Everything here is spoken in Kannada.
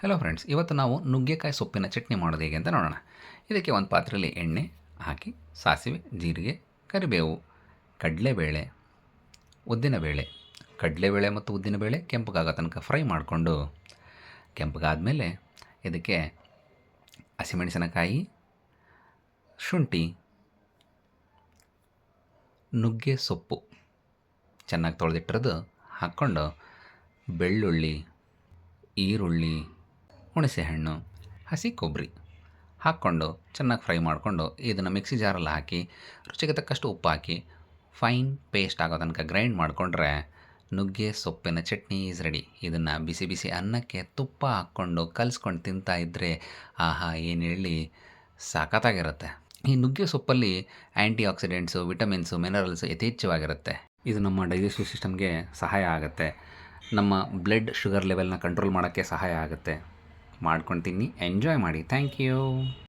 ಹಲೋ ಫ್ರೆಂಡ್ಸ್, ಇವತ್ತು ನಾವು ನುಗ್ಗೆಕಾಯಿ ಸೊಪ್ಪಿನ ಚಟ್ನಿ ಮಾಡೋದು ಹೇಗೆ ಅಂತ ನೋಡೋಣ. ಇದಕ್ಕೆ ಒಂದು ಪಾತ್ರೆಯಲ್ಲಿ ಎಣ್ಣೆ ಹಾಕಿ ಸಾಸಿವೆ, ಜೀರಿಗೆ, ಕರಿಬೇವು, ಕಡಲೆಬೇಳೆ, ಉದ್ದಿನಬೇಳೆ, ಕಡಲೆಬೇಳೆ ಮತ್ತು ಉದ್ದಿನಬೇಳೆ ಕೆಂಪಗಾಗೋ ತನಕ ಫ್ರೈ ಮಾಡಿಕೊಂಡು, ಕೆಂಪಗಾದಮೇಲೆ ಇದಕ್ಕೆ ಹಸಿಮೆಣಸಿನಕಾಯಿ, ಶುಂಠಿ, ನುಗ್ಗೆ ಸೊಪ್ಪು ಚೆನ್ನಾಗಿ ತೊಳೆದಿಟ್ಟಿರೋದು ಹಾಕ್ಕೊಂಡು, ಬೆಳ್ಳುಳ್ಳಿ, ಈರುಳ್ಳಿ, ಹುಣಸೆಹಣ್ಣು, ಹಸಿ ಕೊಬ್ಬರಿ ಹಾಕ್ಕೊಂಡು ಚೆನ್ನಾಗಿ ಫ್ರೈ ಮಾಡಿಕೊಂಡು ಇದನ್ನು ಮಿಕ್ಸಿ ಜಾರಲ್ಲಿ ಹಾಕಿ ರುಚಿಗೆ ತಕ್ಕಷ್ಟು ಉಪ್ಪು ಹಾಕಿ ಫೈನ್ ಪೇಸ್ಟ್ ಆಗೋ ತನಕ ಗ್ರೈಂಡ್ ಮಾಡಿಕೊಂಡ್ರೆ ನುಗ್ಗೆ ಸೊಪ್ಪಿನ ಚಟ್ನಿ ಈಸ್ ರೆಡಿ. ಇದನ್ನು ಬಿಸಿ ಬಿಸಿ ಅನ್ನಕ್ಕೆ ತುಪ್ಪ ಹಾಕ್ಕೊಂಡು ಕಲಿಸ್ಕೊಂಡು ತಿಂತಾ ಇದ್ದರೆ ಆಹಾ, ಏನು ಹೇಳಿ, ಸಖತ್ತಾಗಿರುತ್ತೆ. ಈ ನುಗ್ಗೆ ಸೊಪ್ಪಲ್ಲಿ ಆ್ಯಂಟಿ ಆಕ್ಸಿಡೆಂಟ್ಸು, ವಿಟಮಿನ್ಸು, ಮಿನರಲ್ಸು ಯಥೇಚ್ಛವಾಗಿರುತ್ತೆ. ಇದು ನಮ್ಮ ಡೈಜೆಸ್ಟಿವ್ ಸಿಸ್ಟಮ್ಗೆ ಸಹಾಯ ಆಗುತ್ತೆ. ನಮ್ಮ ಬ್ಲಡ್ ಶುಗರ್ ಲೆವೆಲ್ನ ಕಂಟ್ರೋಲ್ ಮಾಡೋಕ್ಕೆ ಸಹಾಯ ಆಗುತ್ತೆ. ಮಾಡ್ಕೊಂಡು ತಿನ್ನಿ, ಎಂಜಾಯ್ ಮಾಡಿ. Thank you.